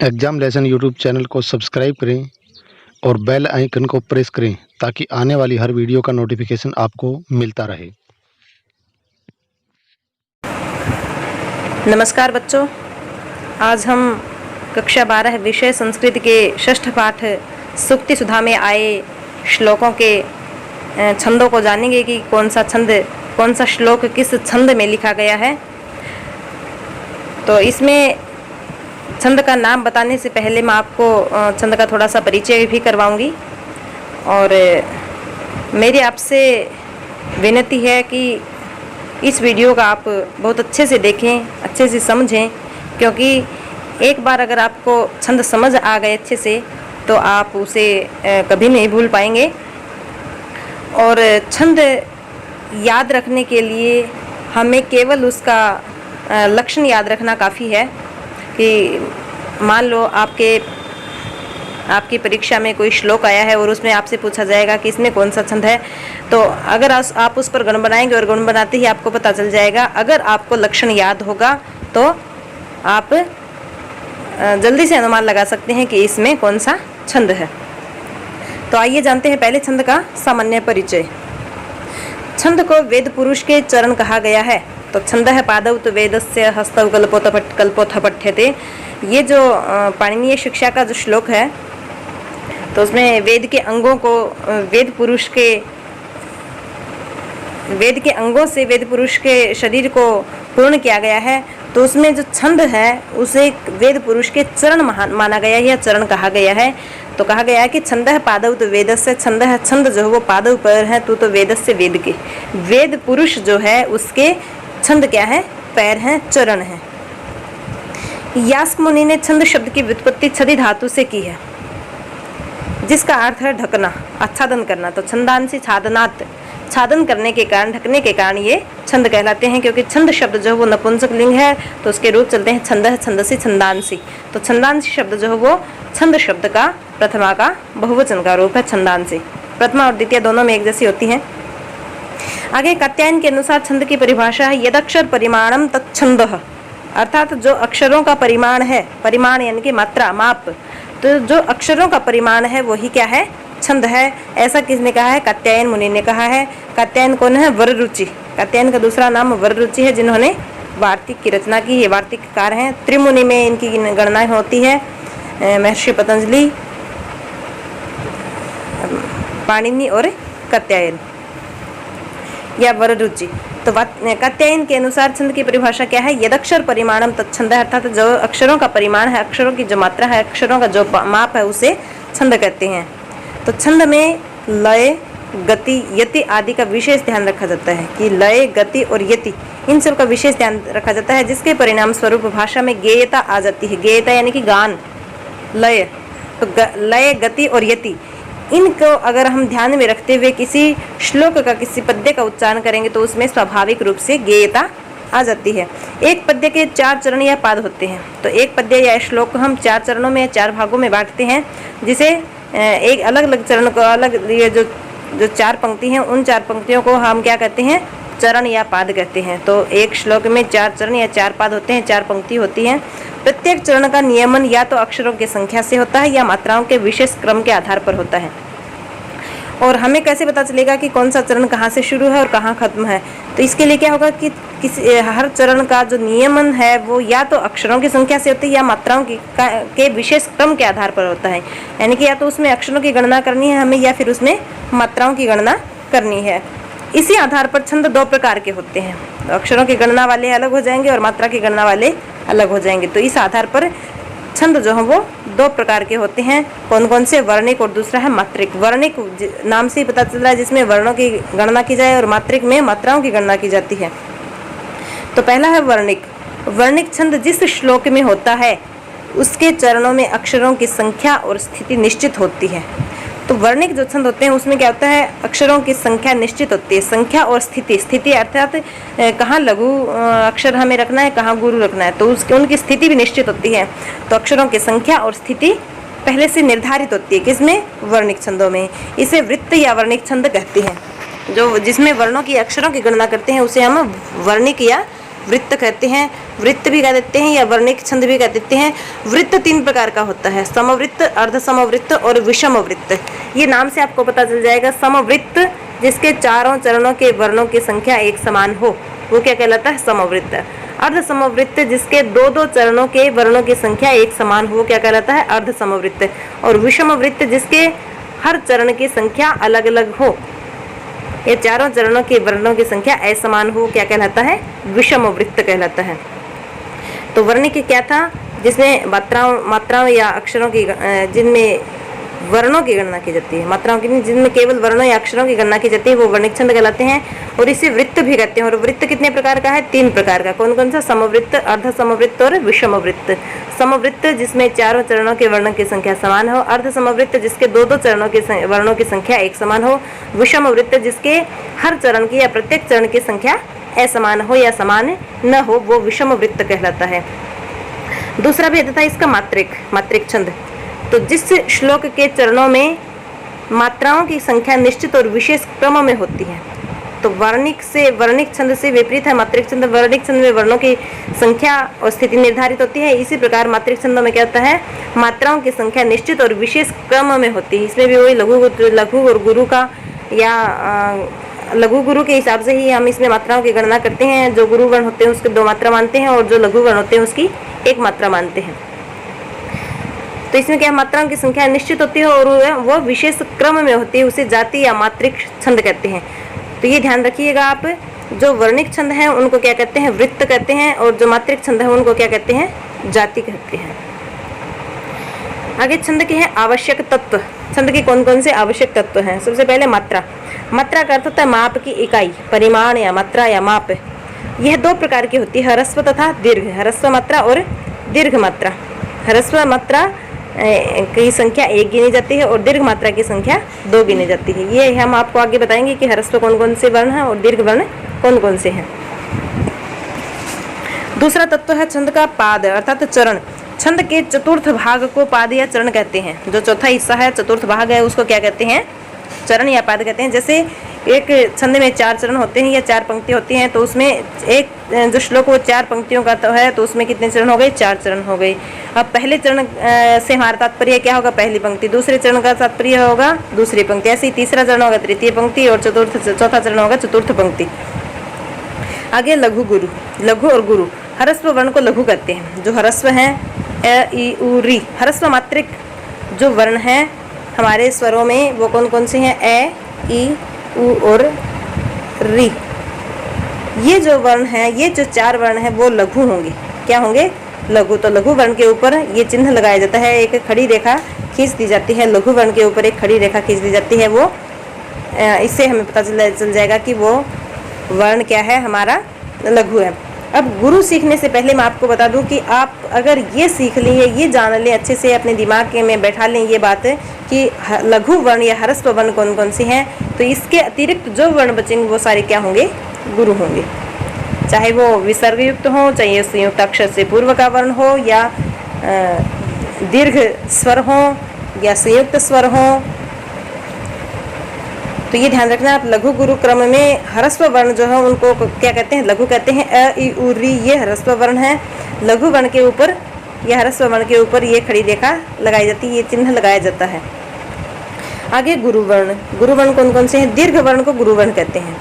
Exam lesson YouTube channel को subscribe करें और बेल आइकन को प्रेस करें ताकि आने वाली हर वीडियो का नोटिफिकेशन आपको मिलता रहे। नमस्कार बच्चों, आज हम कक्षा 12 विषय संस्कृत के षष्ठ पाठ सूक्ति सुधा में आए श्लोकों के छंदों को जानेंगे कि कौन सा श्लोक किस छंद में लिखा गया है। तो इसमें छंद का नाम बताने से पहले मैं आपको छंद का थोड़ा सा परिचय भी करवाऊंगी और मेरी आपसे विनती है कि इस वीडियो का आप बहुत अच्छे से देखें, अच्छे से समझें, क्योंकि एक बार अगर आपको छंद समझ आ गए अच्छे से तो आप उसे कभी नहीं भूल पाएंगे। और छंद याद रखने के लिए हमें केवल उसका लक्षण याद रखना काफ़ी है। कि मान लो आपकी परीक्षा में कोई श्लोक आया है और उसमें आपसे पूछा जाएगा कि इसमें कौन सा छंद है, तो अगर आप उस पर गण बनाएंगे और गण बनाते ही आपको पता चल जाएगा। अगर आपको लक्षण याद होगा तो आप जल्दी से अनुमान लगा सकते हैं कि इसमें कौन सा छंद है। तो आइए जानते हैं पहले छंद का सामान्य परिचय। छंद को वेद पुरुष के चरण कहा गया है। तो छंद है पादौ तो वेदस्य हस्तौ कल्पोथ पठ्यते। ये जो पाणिनीय शिक्षा का जो श्लोक है, तो उसमें वेद के अंगों से वेद पुरुष के शरीर को पूर्ण किया गया है। तो उसमें जो छंद है उसे वेद पुरुष के चरण माना गया है या चरण कहा गया है। तो कहा गया है कि छंद है पादौ तो वेदस्य, छंद जो है वो पादौ पर है, तो वेदस्य वेद के। वेद पुरुष जो है उसके छंद क्या है? पैर हैं, चरण हैं। यास्क मुनि ने छंद शब्द की व्युत्पत्ति छदि धातु से की है, जिसका अर्थ है ढकना, आच्छादन करना। तो छंदांसी छादनात्, छादन करने के कारण, ढकने के कारण ये छंद कहलाते हैं। क्योंकि छंद शब्द जो है वो नपुंसक लिंग है, तो उसके रूप चलते हैं छंद, छंदसी, छंदांसी। तो छंदांसी शब्द जो है वो छंद शब्द का प्रथमा का बहुवचन का रूप है छंदांसी। प्रथमा और द्वितीय दोनों में एक जैसी होती हैं। आगे कात्यायन के अनुसार छंद की परिभाषा है यदक्षर परिमाणम तत्छंदः, अर्थात जो अक्षरों का परिमाण है, परिमाण यानी कि मात्रा, माप, तो जो अक्षरों का परिमाण है वही क्या है? छंद है। ऐसा किसने कहा है? कात्यायन मुनि ने कहा है। कात्यायन कौन है? वररुचि। कात्यायन का दूसरा नाम वररुचि है, जिन्होंने वार्तिक की रचना की। ये वार्तिककार हैं। त्रिमुनि में इनकी गणना होती है, महर्षि पतंजलि, पाणिनि और कात्यायन या वररुचि। तो कात्यायन के अनुसार छंद की परिभाषा क्या है? यदक्षर परिमाणम तत्छंद, अर्थात जो अक्षरों का परिमाण है, अक्षरों की जो मात्रा है, अक्षरों का जो माप है, उसे छंद कहते हैं। तो छंद में लय, गति, यति आदि का विशेष ध्यान रखा जाता है। कि लय, गति और यति, इन सब का विशेष ध्यान रखा जाता है, जिसके परिणाम स्वरूप भाषा में गेयता आ जाती है। गेयता यानी कि गान, लय। तो लय, गति और यति, इनको अगर हम ध्यान में रखते हुए किसी श्लोक का, किसी पद्य का उच्चारण करेंगे तो उसमें स्वाभाविक रूप से गेयता आ जाती है। एक पद्य के 4 चरण या पाद होते हैं। तो एक पद्य या श्लोक को हम 4 चरणों में, 4 भागों में बांटते हैं, जिसे एक अलग अलग चरण को, अलग ये जो 4 पंक्ति हैं, उन 4 पंक्तियों को हम क्या कहते हैं? चरण या पाद कहते हैं। तो एक श्लोक में 4 चरण या 4 पाद होते हैं, 4 पंक्ति होती हैं। प्रत्येक चरण का नियमन या तो अक्षरों की संख्या से होता है या मात्राओं के विशेष क्रम के आधार पर होता है। और हमें कैसे पता चलेगा कि कौन सा चरण कहाँ से शुरू है और कहाँ खत्म है? तो इसके लिए क्या होगा कि हर चरण का जो नियमन है वो या तो अक्षरों की संख्या से होती है या मात्राओं के विशेष क्रम के आधार पर होता है। यानी कि या तो उसमें अक्षरों की गणना करनी है हमें, या फिर उसमें मात्राओं की गणना करनी है। इसी आधार पर छंद 2 प्रकार के होते हैं। तो अक्षरों की गणना वाले अलग हो जाएंगे और मात्रा की गणना वाले अलग हो जाएंगे। तो इस आधार पर छंद जो है वो 2 प्रकार के होते हैं। कौन कौन से? वर्णिक और दूसरा है मात्रिक। वर्णिक नाम से ही पता चल रहा है, जिसमें वर्णों की गणना की जाए, और मात्रिक में मात्राओं की गणना की जाती है। तो पहला है वर्णिक। वर्णिक छंद जिस श्लोक में होता है उसके चरणों में अक्षरों की संख्या और स्थिति निश्चित होती है। तो वर्णिक जो छंद होते हैं उसमें क्या होता है? अक्षरों की संख्या निश्चित होती है। संख्या और स्थिति, स्थिति अर्थात कहाँ लघु अक्षर हमें रखना है, कहाँ गुरु रखना है, तो उनकी स्थिति भी निश्चित होती है। तो अक्षरों की संख्या और स्थिति पहले से निर्धारित होती है। किसमें? वर्णिक छंदों में। इसे वृत्त या वर्णिक छंद कहते हैं। जो जिसमें वर्णों की, अक्षरों की गणना करते हैं उसे हम वर्णिक या वृत्त कहते हैं, वृत्त भी कह देते हैं या वर्णिक छंद भी कह देते हैं। वृत्त 3 प्रकार का होता है, समवृत्त, अर्ध समवृत्त और विषम वृत्त। ये नाम से आपको पता चल जाएगा। समवृत्त जिसके चारों चरणों के वर्णों की संख्या एक समान हो, वो क्या कहलाता है? समवृत्त। अर्ध समवृत्त जिसके 2-2 चरणों के वर्णों की संख्या एक समान हो, क्या कहलाता है? अर्ध समवृत्त। और विषम वृत्त जिसके हर चरण की संख्या अलग अलग हो, ये चारों चरणों के वर्णों की संख्या असमान हो, क्या कहलाता है? विषम वृत्त कहलाता है। तो वर्णिक क्या था? जिसमें मात्राओं या अक्षरों की जिनमें वर्णों की गणना की जाती है, मात्राओं की नहीं, जिनमें केवल वर्णों या अक्षरों की गणना की जाती है, वो वर्णिक छंद कहलाते हैं। और इसे वृत्त भी कहते हैं। और वृत्त कितने प्रकार का है? 3 प्रकार का। कौन कौन सा? समवृत्त, अर्ध समवृत्त और विषम वृत्त। समवृत्त जिसमें चारों चरणों के वर्णों की संख्या समान हो, अर्ध समवृत्त जिसके 2-2 चरणों के वर्णों की संख्या एक समान हो, विषम वृत्त जिसके हर चरण की या प्रत्येक चरण की संख्या असमान हो या समान न हो, वो विषम वृत्त कहलाता है। दूसरा भेद था इसका मात्रिक छंद। तो जिस श्लोक के चरणों में मात्राओं की संख्या निश्चित और विशेष क्रम में होती है, तो वर्णिक छंद से विपरीत है मात्रिक छंद। वर्णिक छंद में वर्णों की संख्या और स्थिति निर्धारित होती है। इसी प्रकार मात्रिक छंदों में क्या होता है? मात्राओं की संख्या निश्चित और विशेष क्रम में होती है। इसमें भी वही लघु और गुरु का या लघु गुरु के हिसाब से ही हम इसमें मात्राओं की गणना करते हैं। जो गुरु वर्ण होते हैं उसके 2 मात्रा मानते हैं और जो लघु वर्ण होते हैं उसकी 1 मात्रा मानते हैं। तो इसमें क्या मात्राओं की संख्या निश्चित होती है और वो विशेष क्रम में होती है, उसे जाति या मात्रिक छंद कहते हैं। तो ये ध्यान रखिएगा आप, जो वर्णिक छंद हैं उनको क्या कहते हैं? वृत्त कहते हैं। और जो मात्रिक छंद है उनको क्या कहते हैं? जाति कहते हैं। आगे छंद के हैं आवश्यक तत्व। छंद के कौन कौन से आवश्यक तत्व हैं? सबसे पहले मात्रा। मात्रा का अर्थ होता है माप की इकाई, परिमाण या मात्रा या माप। यह 2 प्रकार की होती है, ह्रस्व तथा दीर्घ। ह्रस्व मात्रा और दीर्घ मात्रा। ह्रस्व मात्रा की संख्या 1 गिनी जाती है और दीर्घ मात्रा की संख्या 2 गिनी जाती है। ये हम आपको आगे बताएंगे कि ह्रस्व कौन कौन से वर्ण हैं और दीर्घ वर्ण कौन कौन से हैं। दूसरा तत्व है छंद का पाद अर्थात चरण। छंद के चतुर्थ भाग को पाद या चरण कहते हैं। जो चौथा हिस्सा है, चतुर्थ भाग है, उसको क्या कहते हैं? चरण या पाद कहते हैं। जैसे एक छंद में 4 चरण होते हैं या 4 पंक्ति होती हैं, तो उसमें एक जो श्लोक वो 4 पंक्तियों का तो है, तो उसमें कितने चरण हो गए? 4 चरण हो गए। अब पहले चरण से हमारा तात्पर्य क्या होगा? पहली पंक्ति। दूसरे चरण का तात्पर्य होगा दूसरी पंक्ति। ऐसे ही तीसरा चरण होगा तृतीय पंक्ति और चौथा चरण होगा चतुर्थ पंक्ति। आगे लघु गुरु। लघु और गुरु, ह्रस्व वर्ण को लघु कहते हैं। जो ह्रस्व है अ, इ, उ, री, ह्रस्व मात्रिक जो वर्ण है हमारे स्वरों में वो कौन कौन से हैं? ए, ई, उ और री। ये जो वर्ण हैं, ये जो 4 वर्ण हैं वो लघु होंगे। क्या होंगे? लघु। तो लघु वर्ण के ऊपर ये चिन्ह लगाया जाता है, एक खड़ी रेखा खींच दी जाती है। लघु वर्ण के ऊपर एक खड़ी रेखा खींच दी जाती है। वो इससे हमें पता चल जाएगा कि वो वर्ण क्या है? हमारा लघु है। अब गुरु सीखने से पहले मैं आपको बता दूं कि आप अगर ये सीख लें, ये जान लें अच्छे से, अपने दिमाग में बैठा लें ये बात कि लघु वर्ण या ह्रस्व वर्ण कौन कौन से हैं, तो इसके अतिरिक्त जो वर्ण बचेंगे वो सारे क्या होंगे? गुरु होंगे। चाहे वो विसर्ग युक्त हो, चाहे संयुक्त अक्षर से पूर्व का वर्ण हो, या दीर्घ स्वर हो या संयुक्त स्वर हो। तो ये ध्यान रखना आप, लघु गुरु क्रम में ह्रस्व वर्ण जो है उनको क्या कहते हैं? लघु कहते हैं। अ, इ, उ, री ये ह्रस्व वर्ण है। लघु वर्ण के ऊपर या ह्रस्व वर्ण के ऊपर ये खड़ी रेखा लगाई जाती है, ये चिन्ह लगाया जाता है। आगे गुरु वर्ण। गुरु वर्ण कौन कौन से हैं? दीर्घ वर्ण को गुरु वर्ण कहते हैं।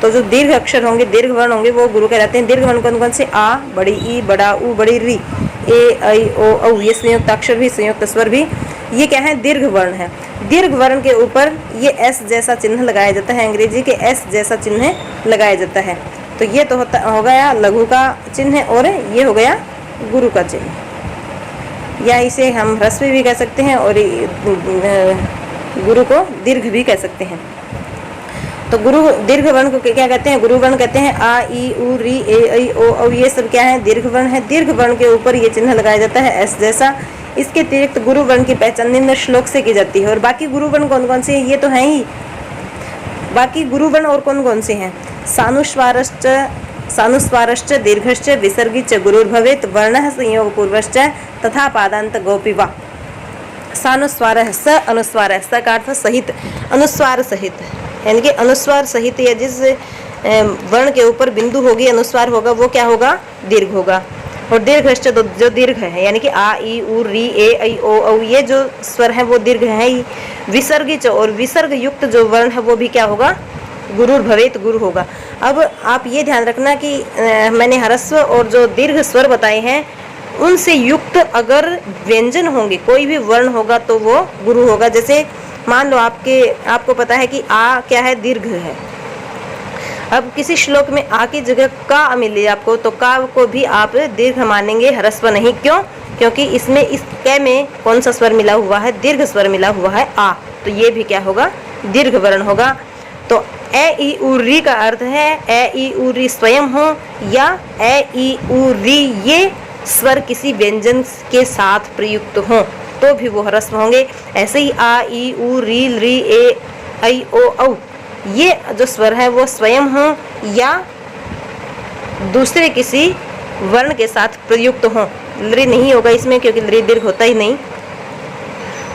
तो जो दीर्घ अक्षर होंगे, दीर्घ वर्ण होंगे, वो गुरु कहलाते हैं। दीर्घ वर्ण कौन कौन से? आ, बड़ी ई, बड़ा ऊ, बड़ी री, ए, ऐ, ओ, औ। ये संयुक्त अक्षर भी, संयुक्त स्वर भी, ये क्या है? दीर्घ वर्ण है। दीर्घ वर्ण के ऊपर ये एस जैसा चिन्ह लगाया जाता है, अंग्रेजी के एस जैसा चिन्ह लगाया जाता है। तो ये तो हो गया लघु का चिन्ह और ये हो गया गुरु का चिन्ह। या इसे हम ह्रस्व भी कह सकते हैं और गुरु को दीर्घ भी कह सकते हैं। तो गुरु दीर्घ वर्ण को क्या कहते हैं? गुरु वर्ण कहते हैं। आ, ई, उ, री, ए, ऐ, ओ, औ ये सब क्या है? दीर्घ वर्ण है। दीर्घ वर्ण के ऊपर ये चिन्ह लगाया जाता है एस जैसा। इसके अतिरिक्त गुरु वर्ण की पहचान निम्न श्लोक से की जाती है। और बाकी गुरु वर्ण कौन कौन से हैं? ये तो हैं ही। बाकी गुरु वर्ण और कौन कौन से हैं? सानुस्वारश्च दीर्घश्च विसर्गिच गुरुर्भवेत् वर्णः संयोग पूर्वश्च तथा पादांत गोपिवा। सानुस्वार, स अनुस्वार, स का अर्थ सहित, अनुस्वार सहित, यानी कि अनुस्वार सहित या जिस वर्ण के ऊपर बिंदु होगी, अनुस्वार होगा, वो क्या होगा? दीर्घ होगा। और दीर्घ जो दीर्घ है यानी कि आ ई उ री ए ऐ ओ औ, ये जो स्वर है वो दीर्घ है ही। विसर्ग और विसर्ग युक्त जो वर्ण है वो भी क्या होगा? गुरुर भवेत, गुरु होगा। अब आप ये ध्यान रखना कि मैंने ह्रस्व और जो दीर्घ स्वर बताए हैं उनसे युक्त अगर व्यंजन होंगे, कोई भी वर्ण होगा तो वो गुरु होगा। जैसे मान लो आपको पता है कि आ क्या है? दीर्घ है। अब किसी श्लोक में आ की जगह का मिले आपको, तो का को भी आप दीर्घ मानेंगे, ह्रस्व नहीं। क्यों? क्योंकि इसमें इस कै में कौन सा स्वर मिला हुआ है? दीर्घ स्वर मिला हुआ है आ, तो ये भी क्या होगा? दीर्घ वर्ण होगा। तो ए ई उ री का अर्थ है ए ई उ री स्वयं हो या ए ई उ री ये स्वर किसी व्यंजन के साथ प्रयुक्त हो तो भी वो ह्रस्व होंगे। ऐसे ही आ ई उ री री ए ऐ ओ औ, ये जो स्वर है वो स्वयं हो या दूसरे किसी वर्ण के साथ प्रयुक्त हो। लृ नहीं होगा इसमें क्योंकि लृ दीर्घ होता ही नहीं।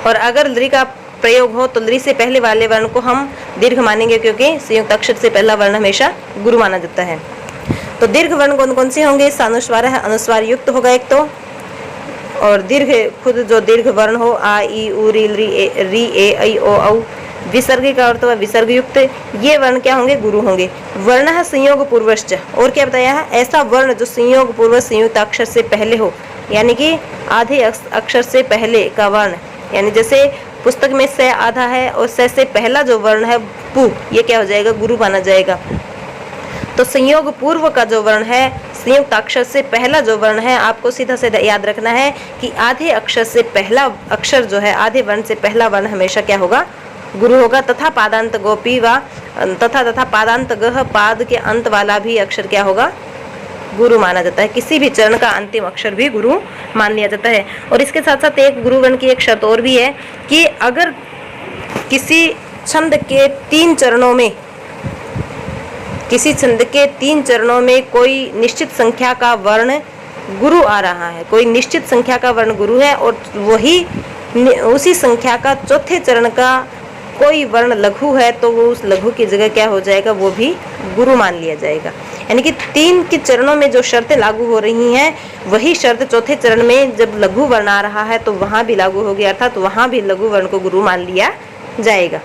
और अगर लृ का प्रयोग हो तो लृ से पहले वाले वर्ण को हम दीर्घ मानेंगे क्योंकि संयुक्त अक्षर से पहला वर्ण हमेशा गुरु माना जाता है। तो दीर्घ वर्ण कौन कौन से होंगे? सानुस्वार है, अनुस्वार युक्त होगा एक तो, और दीर्घ खुद जो दीर्घ वर्ण हो आ ई उ री ए ऐ ओ औ। विसर्ग का अर्थ हुआ विसर्ग युक्त, ये वर्ण क्या होंगे? गुरु होंगे। वर्ण है संयोग पूर्वश्च, और क्या बताया है? ऐसा वर्ण जो संयोग पूर्व संयुक्त अक्षर से पहले हो, यानी कि आधे अक्षर से पहले का वर्ण। यानी जैसे पुस्तक में से आधा है और से पहला जो वर्ण है पु, ये क्या हो जाएगा? गुरु माना जाएगा। तो संयोग पूर्व का जो वर्ण है, संयुक्त अक्षर से पहला जो वर्ण है, आपको सीधा सीधा याद रखना है कि आधे अक्षर से पहला अक्षर जो है, आधे वर्ण से पहला वर्ण हमेशा क्या होगा? गुरु होगा। तथा पादांत गोपी व तथा पादांत गह, पाद के अंत वाला भी अक्षर क्या होगा? गुरु माना जाता है। किसी भी चरण का अंतिम अक्षर भी गुरु मान लिया जाता है। और इसके साथ साथ एक गुरु वर्ण की एक शर्त और भी है कि अगर किसी छंद के 3 चरणों में, किसी छंद के 3 चरणों में कोई निश्चित संख्या का वर्ण गुरु आ रहा है, कोई निश्चित संख्या का वर्ण गुरु है और वही उसी संख्या का चौथे चरण का कोई वर्ण लघु है, तो वो उस लघु की जगह क्या हो जाएगा? वो भी गुरु मान लिया जाएगा। यानी कि 3 के चरणों में जो शर्तें लागू हो रही हैं वही शर्त चौथे चरण में जब लघु वर्ण आ रहा है तो वहाँ भी लागू होगी, अर्थात वहाँ भी लघु वर्ण को गुरु मान लिया जाएगा।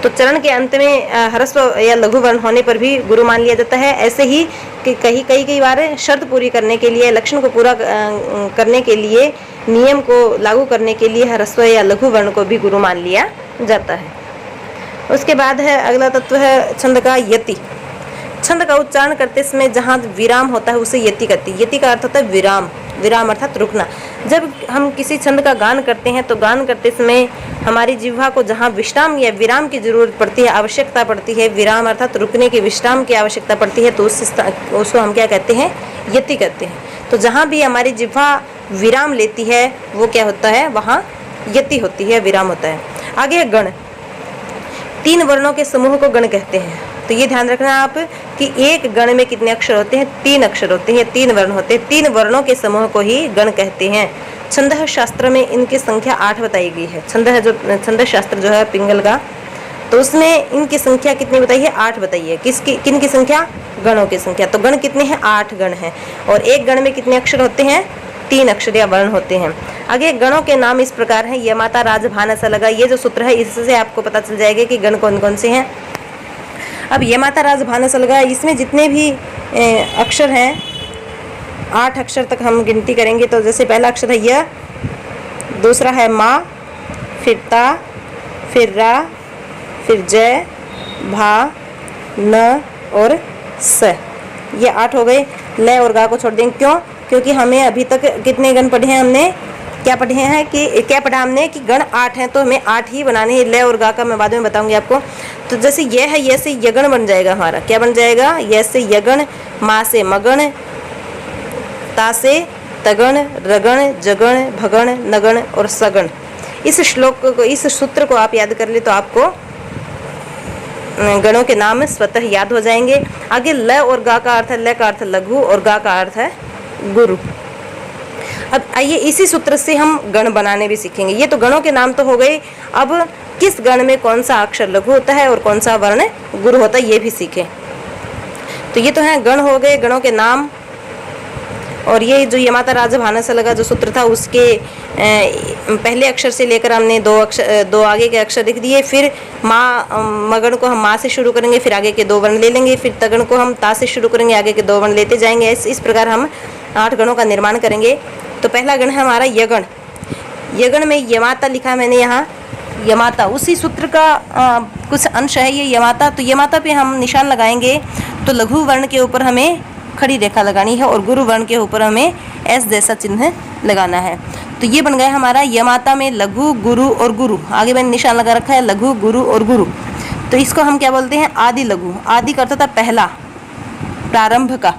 तो चरण के अंत में ह्रस्व या लघु वर्ण होने पर भी गुरु मान लिया जाता है। ऐसे ही कई बार शर्त पूरी करने के लिए, लक्षण को पूरा करने के लिए, नियम को लागू करने के लिए ह्रस्व या लघु वर्ण को भी गुरु मान लिया जाता है। उसके बाद है अगला तत्व है छंद का यति। छंद का उच्चारण करते समय जहाँ विराम होता है उसे यति कहते हैं। यति का अर्थ होता है विराम, विराम अर्थात रुकना। जब हम किसी छंद का गान करते हैं तो गान करते समय हमारी जिह्वा को जहाँ विश्राम या विराम की जरूरत पड़ती है, आवश्यकता पड़ती है, विराम अर्थात रुकने के, विश्राम की आवश्यकता पड़ती है, तो उसको हम क्या कहते हैं? यति कहते हैं। तो जहाँ भी हमारी जिह्वा विराम लेती है वो क्या होता है? वहाँ यति होती है, विराम होता है। आगे गण। 3 वर्णों के समूह को गण कहते हैं। तो ये ध्यान रखना आप कि एक गण में कितने अक्षर होते हैं? 3 अक्षर होते हैं, 3 वर्ण होते हैं। 3 वर्णों के समूह को ही गण कहते हैं। छंद शास्त्र में इनकी संख्या 8 बताई गई है। छंद शास्त्र जो है पिंगल का, तो उसमें इनकी संख्या कितनी बताई है? 8 बताई है। किन की संख्या? गणों की संख्या। तो गण कितने हैं? 8 गण हैं। और एक गण में कितने अक्षर होते हैं? 3 अक्षर या वर्ण होते हैं। आगे गणों के नाम इस प्रकार हैं। यमाता राज भान सा लगा, ये जो सूत्र है इससे आपको पता चल जाएगा कि गण कौन कौन से हैं। अब यमाता राज भान सा लगा, इसमें जितने भी अक्षर हैं 8 अक्षर तक हम गिनती करेंगे। तो जैसे पहला अक्षर है य, दूसरा है मा, फिर ता, फिर रा, फिर जय, भा, न और स। ये 8 हो गए। ल और गा को छोड़ देंगे। क्यों? क्योंकि हमें अभी तक कितने गण पढ़े हैं? हमने क्या पढ़े हैं कि क्या पढ़ा हमने कि गण 8 हैं, तो हमें 8 ही बनाने हैं। ल और गा का मैं बाद में बताऊंगी आपको। तो जैसे ये है, ये से यगण बन जाएगा हमारा। क्या बन जाएगा? ये से यगण, मा से मगण, ता से तगण, रगण, जगण, भगण, नगण और सगण। इस श्लोक को, इस सूत्र को आप याद कर ले तो आपको गणों के नाम स्वतः याद हो जाएंगे। आगे ल और गा का अर्थ है, ल का अर्थ लघु और गा का अर्थ है गुरु। अब आइए इसी सूत्र से हम गण बनाने भी सीखेंगे। ये तो गणों के नाम तो हो गए। अब किस गण में कौन सा अक्षर लघु होता है और कौन सा वर्ण गुरु होता है ये भी सीखें। तो ये तो हैं गण हो गए, गणों के नाम। और ये जो यमाता राजभाना से लगा जो सूत्र था उसके पहले अक्षर से लेकर हमने दो आगे के अक्षर लिख दिए। फिर मगण को हम माँ से शुरू करेंगे, फिर आगे के 2 वर्ण ले लेंगे। फिर तगण को हम ता से शुरू करेंगे, आगे के 2 वर्ण लेते जाएंगे। इस प्रकार हम 8 गणों का निर्माण करेंगे। तो पहला गण है हमारा यगण। यगण में यमाता लिखा मैंने यहाँ, यमाता उसी सूत्र का कुछ अंश है ये यमाता। तो यमाता पे हम निशान लगाएंगे तो लघु वर्ण के ऊपर हमें खड़ी रेखा लगानी है और गुरु वर्ण के ऊपर हमें एस जैसा चिन्ह लगाना है। तो ये बन गया हमारा यमाता में लघु, गुरु और गुरु। आगे मैंने निशान लगा रखा है लघु, गुरु और गुरु। तो इसको हम क्या बोलते हैं, आदि लघु। आदि का अर्थ था पहला, प्रारंभ का।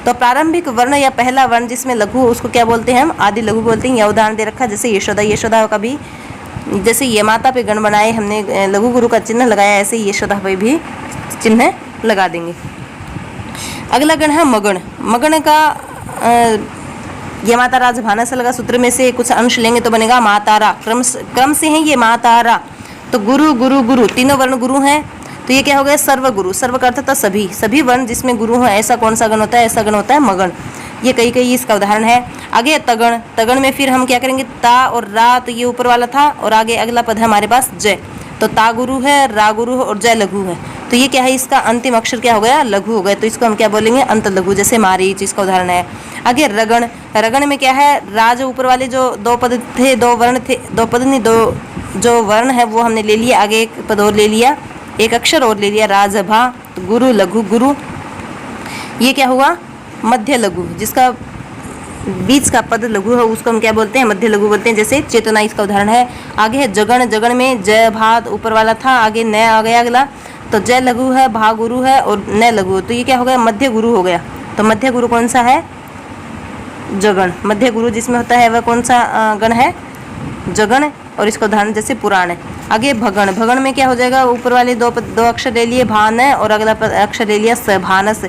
तो प्रारंभिक वर्ण या पहला वर्ण जिसमें लघु, उसको क्या बोलते हैं हम, आदि लघु बोलते हैं। यह उदाहरण दे रखा है जैसे यशोदा। यशोदा का भी जैसे यमाता पे गण बनाए हमने, लघु गुरु का चिन्ह लगाया, ऐसे यशोदा पे भी चिन्ह लगा देंगे। अगला गण है मगण। मगण का यमाता राजभाना से लगा सूत्र में से कुछ अंश लेंगे तो बनेगा मातारा। क्रम से है ये मातारा। तो गुरु, गुरु, गुरु, तीनों वर्ण गुरु हैं। तो ये क्या हो गया, सर्वगुरु। सर्व का अर्थ था सभी वर्ण जिसमें गुरु है, ऐसा कौन सा गण होता है, ऐसा गण होता है मगण। ये कई इसका उदाहरण है। आगे तगण। तगण में फिर हम क्या करेंगे, ता और रा, तो ये ऊपर वाला था, और आगे अगला पद है हमारे पास जय। तो ता गुरु है, रा गुरु है और जय लघु है। तो ये क्या है, इसका अंतिम अक्षर क्या हो गया, लघु हो गया। तो इसको हम क्या बोलेंगे, अंत लघु, जैसे मारीच इसका उदाहरण है। आगे रगण। रगण में क्या है, रा जो ऊपर वाले जो 2 पद थे, 2 वर्ण थे, 2 पद नहीं, 2 जो वर्ण है वो हमने ले लिया। आगे 1 पद और ले लिया, 1 अक्षर और ले लिया, राजभा। तो गुरु, लघु, गुरु। ये क्या हुआ, मध्य लघु। जिसका बीच का पद लघु है उसको हम क्या बोलते हैं, मध्य लघु बोलते हैं। जैसे चेतना इसका उदाहरण है। आगे है जगण। जगण में जय भात ऊपर वाला था, आगे न आ गया अगला। तो जय लघु है, भा गुरु है और न लघु। तो ये क्या हो गया, मध्य गुरु हो गया। तो मध्य गुरु कौन सा है, जगण। मध्य गुरु जिसमें होता है वह कौन सा गण है, जगण। और इसका उदाहरण जैसे पुराण है। आगे भगण। भगण में क्या हो जाएगा, ऊपर वाले 2 अक्षर ले लिए, भान है, और अगला अक्षर ले लिया सभानस।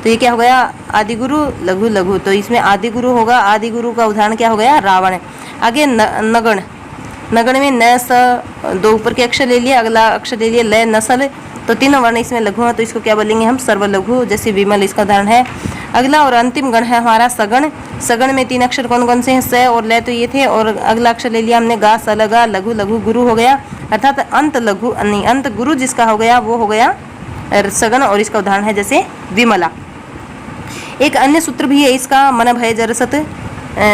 तो ये क्या हो गया, आदि गुरु, लघु, लघु। तो इसमें आदि गुरु होगा। आदि गुरु का उदाहरण क्या हो गया, रावण। आगे नगण। नगण में न स 2 ऊपर के अक्षर ले लिए, अगला अक्षर ले लिया ल नसल। तो 3 वर्ण इसमें लघु है, तो इसको क्या बोलेंगे हम, सर्वलघु, जैसे विमल इसका उदाहरण है। अगला और अंतिम गण है हमारा सगण। सगण में 3 अक्षर कौन कौन से हैं, स और ल तो ये थे, और अगला अक्षर ले लिया हमने गा, स लगा, लघु, लघु, गुरु हो गया। अर्थात अंत लघु, नहीं अंत गुरु जिसका हो गया वो हो गया सगण, और इसका उदाहरण है जैसे विमला। एक अन्य सूत्र भी है इसका, मन भय जरसत,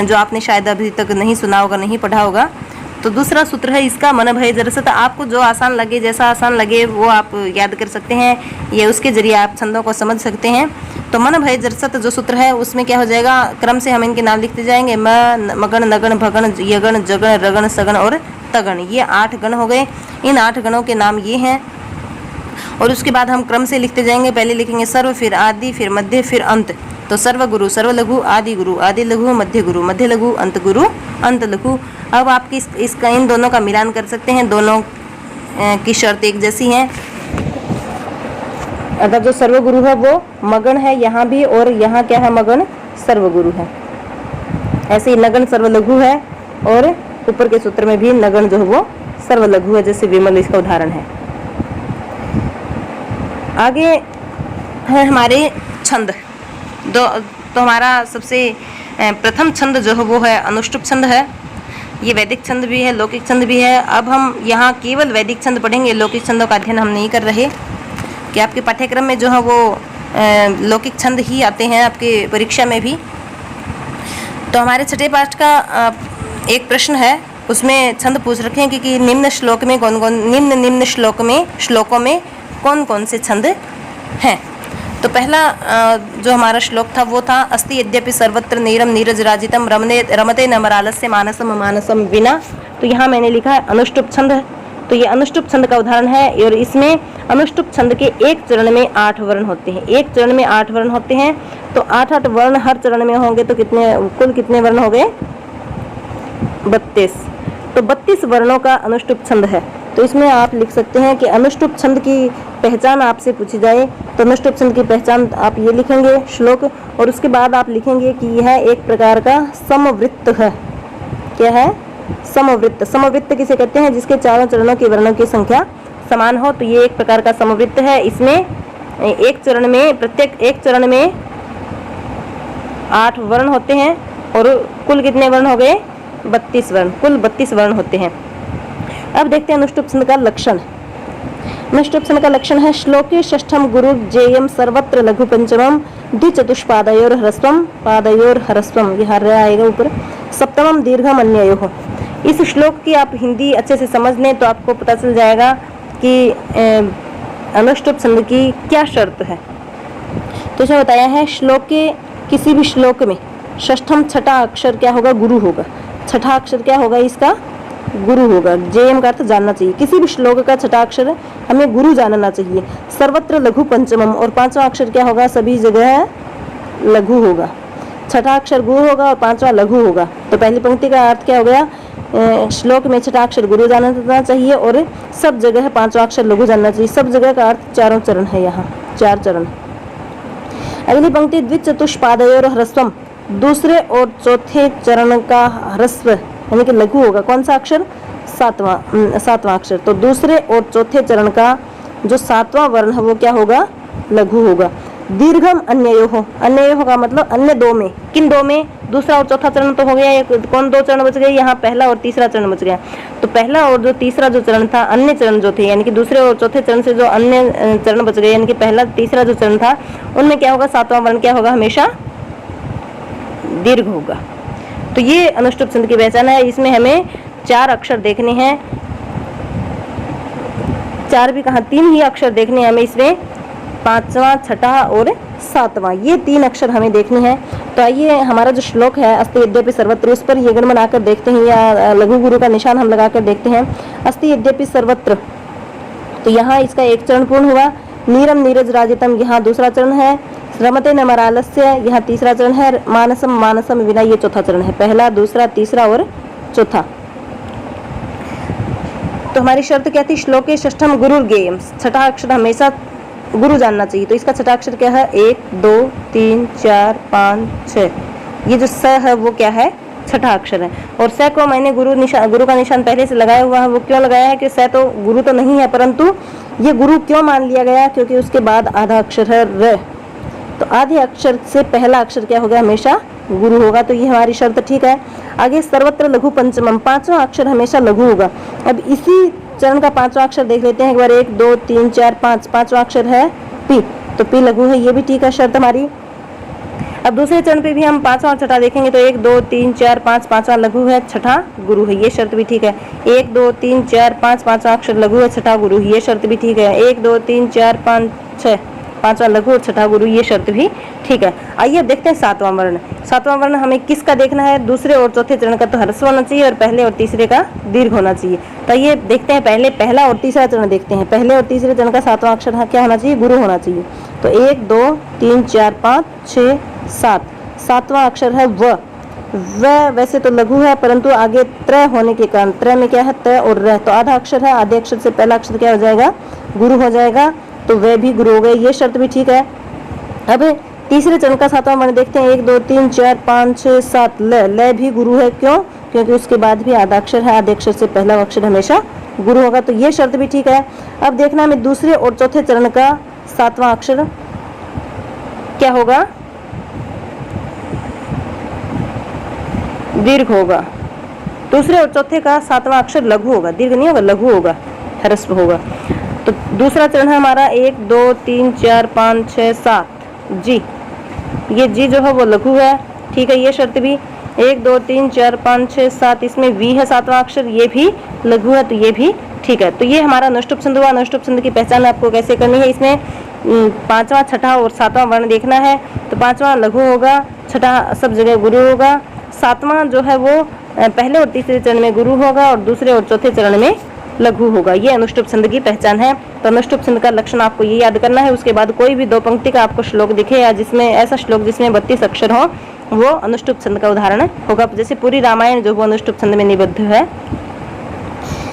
जो आपने शायद अभी तक नहीं सुना होगा, नहीं पढ़ा होगा। तो दूसरा सूत्र है इसका, मन भय जरसत। आपको जो आसान लगे, जैसा आसान लगे वो आप याद कर सकते हैं, ये उसके जरिए आप छंदों को समझ सकते हैं। तो मन भय जरसत जो सूत्र है उसमें क्या हो जाएगा, क्रम से हम इनके नाम लिखते जाएंगे। मगण, नगण, भगण, यगण, जगण, रगण, सगण और तगण। ये 8 गण हो गए। इन 8 गणों के नाम ये हैं। और उसके बाद हम क्रम से लिखते जाएंगे। पहले लिखेंगे सर्व, फिर आदि, फिर मध्य, फिर अंत। तो सर्व गुरु, सर्व लघु, आदि गुरु, आदि लघु, मध्य लघु, अंत गुरु, अंत लघु। अब आपकी इसका इन दोनों का मिलान कर सकते हैं। दोनों की शर्त एक जैसी है। अर्थात जो सर्वगुरु है वो मगन है यहाँ भी, और यहाँ क्या है, मगन सर्वगुरु है। ऐसे ही नगन सर्वलघु है, और ऊपर के सूत्र में भी नगन जो है वो सर्वलघु है, जैसे विमल इसका उदाहरण है। आगे है हमारे छंद। तो हमारा सबसे प्रथम छंद जो है वो है अनुष्टुप छंद है। ये वैदिक छंद भी है, लौकिक छंद भी है। अब हम यहाँ केवल वैदिक छंद पढ़ेंगे, लौकिक छंदों का अध्ययन हम नहीं कर रहे, कि आपके पाठ्यक्रम में जो है वो लौकिक छंद ही आते हैं आपके परीक्षा में भी। तो हमारे छठे पाठ का एक प्रश्न है, उसमें छंद पूछ रखे हैं कि निम्न श्लोक में निम्न श्लोकों में कौन कौन से छंद हैं। तो पहला जो हमारा श्लोक था वो था, अस्ति यद्यपि सर्वत्र नीरम नीरज राजितम रमते न मरालस्य मानसम मानसम विना। तो यहाँ मैंने लिखा है अनुष्टुप छंद है। तो ये अनुष्टुप छंद का उदाहरण है, और इसमें अनुष्टुप छंद के एक चरण में 8 वर्ण होते हैं। एक चरण में 8 वर्ण होते हैं। तो 8 वर्ण हर चरण में होंगे, तो कुल कितने वर्ण हो गए, 32। तो 32 वर्णों का अनुष्टुप छंद है। तो इसमें आप लिख सकते हैं कि अनुष्टुप छंद की पहचान आपसे पूछी जाए तो अनुष्टुप छंद की पहचान आप ये लिखेंगे श्लोक, और उसके बाद आप लिखेंगे कि यह एक प्रकार का समवृत्त है। क्या है, समवृत्त। समवृत्त किसे कहते हैं, जिसके चारों चरणों के वर्णों की संख्या समान हो। तो ये एक प्रकार का समवृत्त है। इसमें एक चरण में, प्रत्येक एक चरण में 8 वर्ण होते हैं और कुल कितने वर्ण हो गए? 32 वर्ण, कुल 32 वर्ण होते हैं। अब देखते हैं अनुष्टुप छंद का लक्षण। अनुष्टुप छंद का लक्षण है श्लोके षष्ठम गुरु जेयम सर्वत्र लघु पंचमम द्विचतुष्पादयोर ह्रस्वम पादयोर ह्रस्वम, ये हर आएगा ऊपर, सप्तमम दीर्घम अन्ययोः। इस श्लोक की आप हिंदी अच्छे से समझ लें तो आपको पता चल जाएगा कि अनुष्टुप छंद की क्या शर्त है। तो इसमें बताया है श्लोक के, किसी भी श्लोक में षष्ठम छठा अक्षर क्या होगा? गुरु होगा। छठा अक्षर क्या होगा? इसका गुरु होगा। जेयम का अर्थ जानना चाहिए। किसी भी श्लोक का छठा अक्षर हमें गुरु जानना चाहिए। सर्वत्र लघु पंचमम, और पांचवा अक्षर क्या होगा? सभी जगह लघु होगा। छठा अक्षर गुरु होगा और पांचवा लघु होगा। तो पहली पंक्ति का अर्थ क्या हो गया? श्लोक में छठा अक्षर गुरु जानना चाहिए और सब जगह पांचवा अक्षर लघु जानना चाहिए। सब जगह का अर्थ चारों चरण है, यहाँ 4 चरण। अगली पंक्ति द्विचतुष्पादयोर ह्रस्वम, दूसरे और चौथे चरण का ह्रस्व यानी कि लघु होगा। कौन सा अक्षर? सातवां अक्षर। तो दूसरे और चौथे चरण का जो 7वां वर्ण है वो क्या होगा? लघु होगा। दीर्घम अन्ययोः, अन्ययोः का मतलब अन्य दो में। किन दो में? दूसरा और चौथा चरण तो हो गया, कौन 2 चरण बच गए? यहाँ पहला और तीसरा चरण बच गया। तो पहला और जो तीसरा जो चरण था, अन्य चरण जो थे, यानी कि दूसरे और चौथे चरण से जो अन्य चरण बच गए, यानी कि पहला तीसरा जो चरण था, उनमें क्या होगा? 7वां वर्ण क्या होगा? हमेशा दीर्घ होगा। तो ये अनुष्टुप छंद की पहचान है। इसमें हमें 4 अक्षर देखने हैं, 4 भी कहाँ, 3 ही अक्षर देखने हैं हमें इसमें, 5वां, छठा और 7वां, ये 3 अक्षर हमें देखने हैं। तो आइए हमारा जो श्लोक है अस्ति यद्यपि सर्वत्र, उस पर ये गण बनाकर देखते हैं या लघु गुरु का निशान हम लगाकर देखते हैं। अस्ति यद्यपि सर्वत्र, तो यहाँ इसका एक चरण पूर्ण हुआ। नीरम नीरज राजितम, यहाँ दूसरा चरण है। श्रमते नमरालस्य, यहाँ तीसरा चरण है। मानसम मानसम विना, ये चौथा चरण है। पहला, दूसरा, तीसरा और चौथा। तो हमारी शर्त क्या थी? श्लोके षष्ठम गुरुर गेयम, छठा अक्षर हमेशा गुरु जानना चाहिए। तो इसका छठा अक्षर क्या है? 1 2 3 4 5 6, ये जो स है वो क्या है? छठा अक्षर है। और स को मैंने गुरु का निशान पहले से लगाया हुआ है। वो क्यों लगाया है? कि स तो गुरु तो नहीं है, परंतु ये गुरु क्यों मान लिया गया? क्योंकि उसके बाद आधा अक्षर है र, तो आधे अक्षर से पहला अक्षर क्या होगा? हमेशा गुरु होगा। तो ये हमारी शर्त ठीक है। आगे सर्वत्र लघु पंचमम, 5वां अक्षर हमेशा लघु होगा। अब इसी चरण का 5वां अक्षर देख लेते हैं एक बार। 1 2 3 4 5, 5वां अक्षर है पी, तो पी लघु है, ये भी ठीक है शर्त हमारी। अब दूसरे चरण पे भी हम 5वां छठा देखेंगे तो 1 2 3 4 5, 5वां लघु है, छठा गुरु है, ये शर्त भी ठीक है। 1 2 3 4 5, 5वां अक्षर लघु है, छठा गुरु, ये शर्त भी ठीक है। 1 2 3 4 5 6, 5वां लघु और छठा गुरु, ये शर्त भी ठीक है। आइए अब देखते हैं 7वां वर्ण। 7वां वर्ण हमें किसका देखना है? दूसरे और चौथे चरण का तो ह्रस्व होना चाहिए और पहले और तीसरे का दीर्घ होना चाहिए। तो ये देखते हैं, पहले पहला और तीसरा चरण देखते हैं। पहले और तीसरे चरण का 7वां अक्षर क्या होना चाहिए? गुरु होना चाहिए। तो 1 2 3 4 5 6 7, 7वां अक्षर है व। वैसे तो लघु है परंतु आगे त्र होने के कारण, त्र में क्या है? त और र, तो आधा अक्षर है, आधे अक्षर से पहला अक्षर क्या हो जाएगा? गुरु हो जाएगा, तो वह भी गुरु हो गए, ये शर्त भी ठीक है। अब तीसरे चरण का 7वां वर्ण देखते हैं। 1 2 3 4 5 6 7, ल भी गुरु है। क्यों? क्योंकि उसके बाद भी आधा अक्षर है, आधे अक्षर से पहला अक्षर हमेशा गुरु होगा, तो ये शर्त भी ठीक है। अब देखना हमें दूसरे और चौथे चरण का 7वां अक्षर क्या होगा? दीर्घ होगा। दूसरे और चौथे का 7वां अक्षर लघु होगा, दीर्घ नहीं होगा, लघु होगा, ह्रस्व होगा। तो दूसरा चरण है हमारा 1 2 3 4 5 6 7, जी, ये जी जो है वो लघु है, ठीक है, ये शर्त भी। 1 2 3 4 5 6 7, इसमें वी है 7वां अक्षर, ये भी लघु है, तो ये भी ठीक है। तो ये हमारा अनुष्टुप छंद हुआ। अनुष्टुप छंद की पहचान आपको कैसे करनी है? इसमें 5वां, छठा और 7वां वर्ण देखना है। तो 5वां लघु होगा, छठा सब जगह गुरु होगा, 7वां जो है वो पहले और तीसरे चरण में गुरु होगा और दूसरे और चौथे चरण में लघु होगा। ये अनुष्टुप छंद की पहचान है। तो अनुष्टुप छंद का लक्षण आपको ये याद करना है। उसके बाद कोई भी 2 पंक्ति का आपको श्लोक दिखे या जिसमें ऐसा श्लोक जिसमें 32 अक्षर हो, वो अनुष्टुप छंद का उदाहरण होगा। जैसे पूरी रामायण जो वो अनुष्टुप छंद में निबद्ध है।